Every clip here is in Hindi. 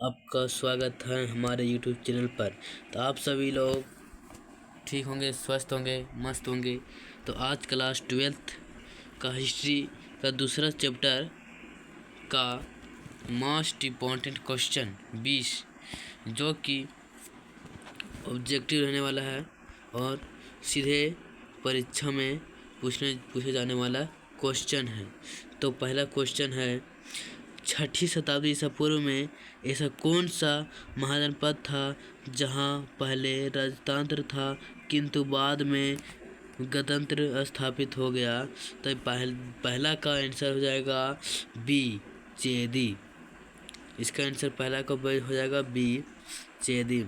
आपका स्वागत है हमारे YouTube चैनल पर। तो आप सभी लोग ठीक होंगे, स्वस्थ होंगे, मस्त होंगे। तो आज क्लास 12th का हिस्ट्री का दूसरा चैप्टर का मोस्ट इम्पॉर्टेंट क्वेश्चन 20 जो कि ऑब्जेक्टिव रहने वाला है और सीधे परीक्षा में पूछे जाने वाला क्वेश्चन है। तो पहला क्वेश्चन है, 6ठी शताब्दी ईसा पूर्व में ऐसा कौन सा महाजनपद था जहां पहले राजतंत्र था किंतु बाद में गणतंत्र स्थापित हो गया। तो पहला का आंसर हो जाएगा बी, चेदी। इसका आंसर पहला का हो जाएगा बी, चेदी।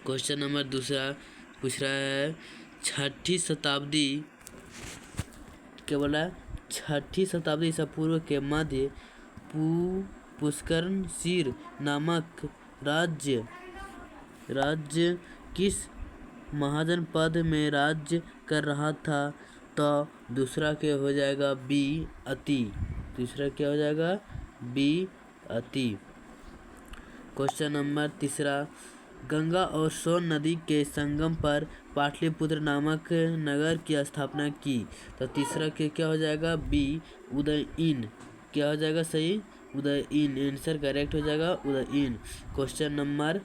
क्वेश्चन नंबर दूसरा पूछ रहा है, 6ठी शताब्दी क्या बोला, 6ठी शताब्दी ईसा पूर्व के मध्य पुष्करनशीर नामक राज्य किस महाजनपद में राज्य कर रहा था। तो दूसरा क्या हो जाएगा बी, अति। दूसरा क्या हो जाएगा बी, अति। क्वेश्चन नंबर तीसरा, गंगा और सोन नदी के संगम पर पाटलिपुत्र नामक नगर की स्थापना की। तो तीसरा के क्या हो जाएगा बी, उदयीन। क्या हो जाएगा सही, उदयीन। आंसर करेक्ट हो जाएगा उदयीन। क्वेश्चन नंबर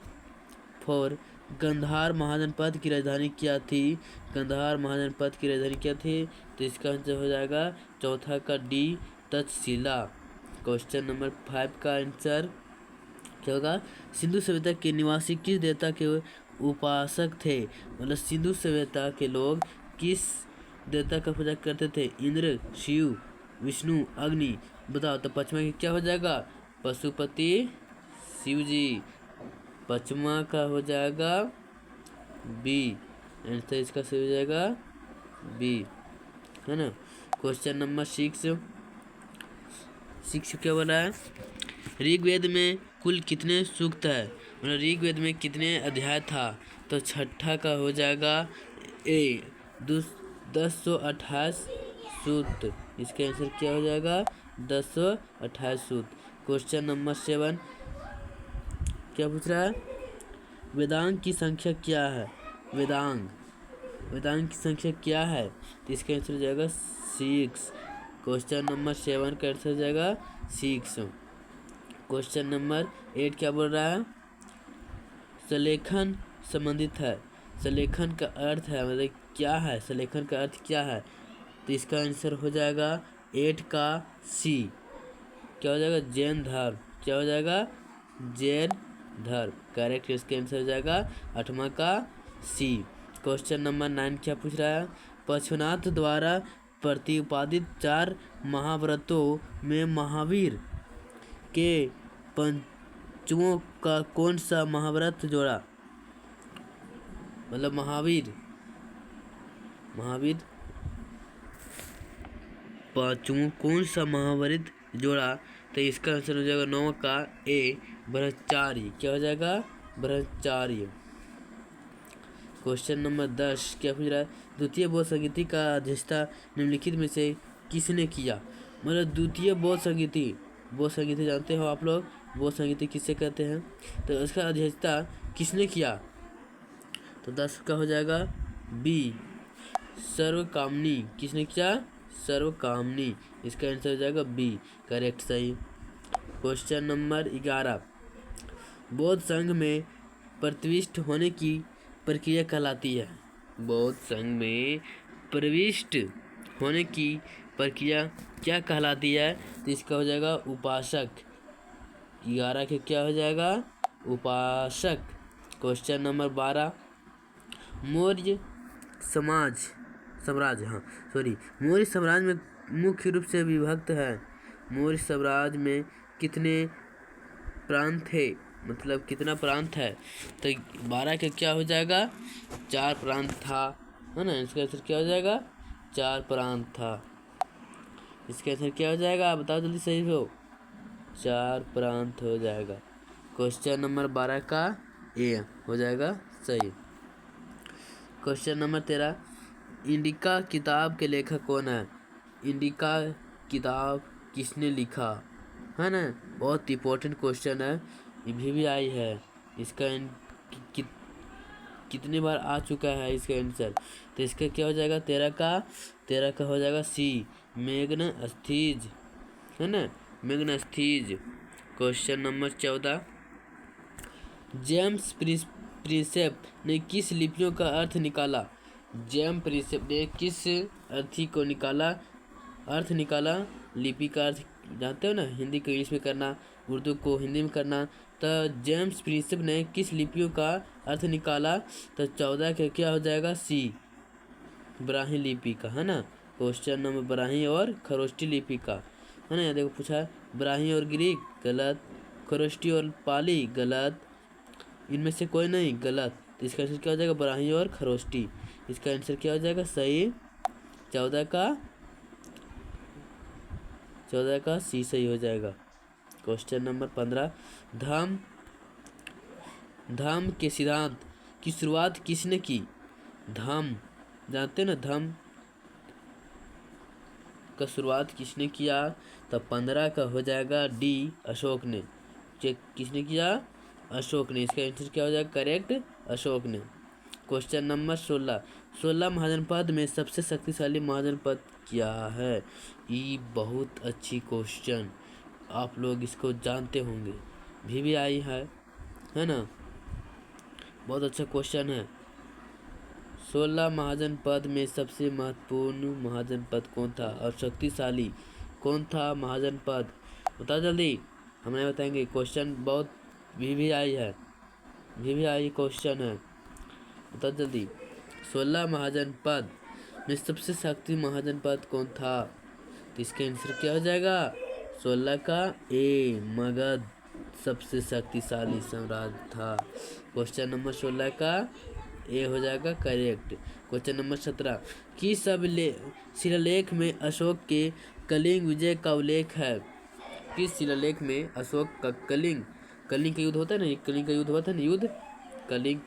4, गंधार महाजनपद की राजधानी क्या थी। गंधार महाजनपद की राजधानी क्या थी। तो इसका आंसर हो जाएगा चौथा का डी, तक्षशिला। क्वेश्चन नंबर 5 का आंसर क्या होगा, सिंधु सभ्यता के निवासी किस देवता के उपासक थे। मतलब सिंधु सभ्यता के लोग किस देवता का पूजा करते थे। इंद्र, शिव, विष्णु, अग्नि। बताओ। तो पचमा क्या हो जाएगा, पशुपति शिव जी। पचमा का हो जाएगा बी, आंसर इसका सही हो जाएगा बी, है ना। क्वेश्चन नंबर 6 क्या बोला है, ऋग्वेद में कुल कितने सूक्त है। मतलब ऋग्वेद में कितने अध्याय था। तो छठा का हो जाएगा ए, 1028 सूक्त। इसका आंसर क्या हो जाएगा 1028 सूक्त। क्वेश्चन नंबर 7 क्या पूछ रहा है, वेदांग की संख्या क्या है। वेदांग की संख्या क्या है। तो इसका आंसर हो जाएगा 6। क्वेश्चन नंबर 7 का आंसर हो जाएगा 6। क्वेश्चन नंबर 8 क्या बोल रहा है, सलेखन संबंधित है। सलेखन का अर्थ है, मतलब क्या है, सलेखन का अर्थ क्या है। तो इसका आंसर हो जाएगा 8 का सी। क्या हो जाएगा, जैन धर्म। क्या हो जाएगा, जैन धर्म। करेक्ट। इसका आंसर हो जाएगा 8वां का सी। क्वेश्चन नंबर 9 क्या पूछ रहा है, पशुनाथ द्वारा प्रतिपादित 4 महाव्रतों में महावीर के पंचमों का कौन सा महाव्रत जोड़ा। मतलब महावीर पांचवों कौन सा महाव्रत जोड़ा। तो इसका आंसर हो जाएगा 9 का ए, ब्रह्मचारी। क्या हो जाएगा, ब्रह्मचारी। क्वेश्चन नंबर 10 क्या पूछ रहा है, द्वितीय बौद्ध संगीति का अध्यक्षता निम्नलिखित में से किसने किया। मतलब द्वितीय बौद्ध संगीति जानते हो आप लोग, बौद्ध संगीति किससे कहते हैं। तो इसका अध्यक्षता किसने किया। तो 10 का हो जाएगा बी, सर्वकामनी। किसने किया, सर्वकामनी। इसका आंसर हो जाएगा बी, करेक्ट सही। क्वेश्चन नंबर 11, बौद्ध संघ में प्रविष्ट होने की प्रक्रिया कहलाती है। बौद्ध संघ में प्रविष्ट होने की प्रक्रिया क्या कहलाती है। तो इसका हो जाएगा उपासक। 11 के क्या हो जाएगा, उपासक। क्वेश्चन नंबर 12, मौर्य साम्राज्य में मुख्य रूप से विभक्त है। मौर्य साम्राज्य में कितने प्रांत थे, मतलब कितना प्रांत है। तो 12 के क्या हो जाएगा, 4 प्रांत था, है ना। इसका आंसर क्या हो जाएगा, 4 प्रांत था। इसका आंसर क्या हो जाएगा, बताओ जल्दी सही हो। 4 प्रांत हो जाएगा। क्वेश्चन नंबर 12 का ए हो जाएगा सही। क्वेश्चन नंबर 13, इंडिका किताब के लेखक कौन है। इंडिका किताब किसने लिखा, है ना। बहुत इंपॉर्टेंट क्वेश्चन है। ये भी आई है। इसका कि, कितनी बार आ चुका है इसका आंसर। तो इसका क्या हो जाएगा, 13 का हो जाएगा सी, मैग्नास्थीज, है ना, मैग्नास्थीज। क्वेश्चन नंबर 14, जेम्स प्रिंसेप ने किस लिपियों का अर्थ निकाला। जेम्स प्रिंसेप ने किस अर्थी को निकाला, अर्थ निकाला। लिपि का अर्थ जानते हो ना, हिंदी को इंग्लिश में करना, उर्दू को हिंदी में करना। तो जेम्स प्रिंसेप ने किस लिपियों का अर्थ निकाला। तो 14 का क्या हो जाएगा, सी, ब्राह्मी लिपि का, है ना। क्वेश्चन नंबर ब्राह्मी और खरोष्टी लिपि का, है ना। यहाँ देखो पूछा है ब्राह्मी और ग्रीक, गलत। खरोष्टी और पाली, गलत। इनमें से कोई नहीं, गलत। तो इसका आंसर क्या हो जाएगा, ब्राह्मी और खरोष्टी। इसका आंसर क्या हो जाएगा, सही। 14 का सी सही हो जाएगा। क्वेश्चन नंबर 15, धम्म के सिद्धांत की शुरुआत किसने की। धम्म जानते हैं ना, धम्म का शुरुआत किसने किया। तो 15 का हो जाएगा डी, अशोक ने। चेक किसने किया, अशोक ने। इसका आंसर क्या हो जाएगा, करेक्ट, अशोक ने। क्वेश्चन नंबर 16 महाजनपद में सबसे शक्तिशाली महाजनपद क्या है। ये बहुत अच्छी क्वेश्चन, आप लोग इसको जानते होंगे, भी आई है ना। बहुत अच्छा क्वेश्चन है। 16 महाजनपद में सबसे महत्वपूर्ण महाजनपद कौन था और शक्तिशाली कौन था महाजनपद, बता जल्दी, हमें बताएंगे। क्वेश्चन बहुत भी आई क्वेश्चन है, बता जल्दी। 16 महाजनपद में सबसे शक्ति महाजनपद कौन था। तो इसका आंसर क्या हो जाएगा, 16 का ए, मगध सबसे शक्तिशाली साम्राज्य था। क्वेश्चन नंबर 16 का ए हो जाएगा करेक्ट। क्वेश्चन नंबर 17, किस शिलालेख में अशोक के कलिंग विजय का उल्लेख है। किस शिलालेख में अशोक का कलिंग का युद्ध होता है ना, कलिंग का युद्ध हुआ था ना, कलिंग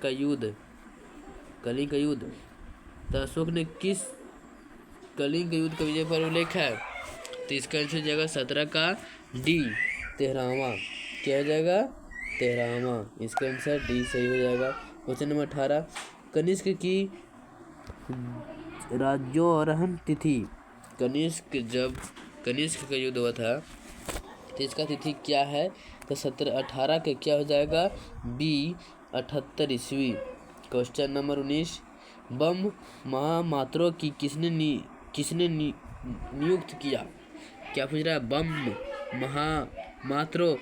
का युद्ध। तो अशोक ने किस कलिंग के युद्ध का विजय पर उल्लेख है। तो इसका आंसर हो जाएगा 17 का डी, 13वां। क्या हो जाएगा, 13वां। इसका आंसर डी सही हो जाएगा। क्वेश्चन नंबर 18, कनिष्क की राज्योरोहण तिथि। कनिष्क का युद्ध हुआ था तो इसका तिथि क्या है। तो 18 का क्या हो जाएगा, बी, 78 ईस्वी। क्वेश्चन नंबर 19, बम महामात्रों की किसने नियुक्त किया। क्या पूछ रहा है, बम महामात्रों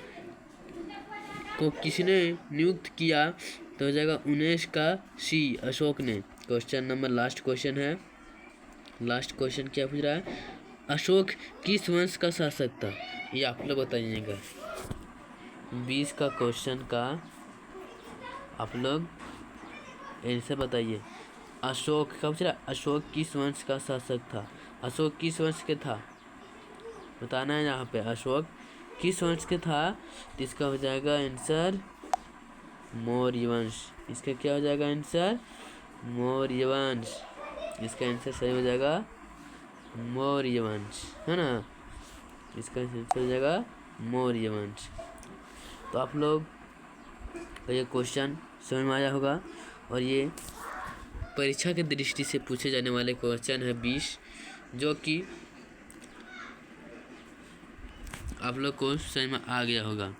को किसने नियुक्त किया। तो हो जाएगा 19 का सी, अशोक ने। क्वेश्चन नंबर लास्ट क्वेश्चन क्या पूछ रहा है, अशोक किस वंश का शासक था, ये आप लोग बताइएगा। 20 का क्वेश्चन का आप लोग आंसर बताइए। अशोक का पूछ रहा है, अशोक किस वंश का शासक था। अशोक किस वंश के था, बताना है यहाँ पे। अशोक किस वंश के था। तो इसका हो जाएगा आंसर मौर्य वंश। इसका क्या हो जाएगा आंसर, मौर्य वंश। इसका आंसर सही हो जाएगा मौर्य वंश, है ना। इसका आंसर हो जाएगा मौर्य वंश। तो आप लोग को ये क्वेश्चन समझ में आया होगा, और ये परीक्षा की दृष्टि से पूछे जाने वाले क्वेश्चन है 20, जो कि आप लोग को समझ में आ गया होगा।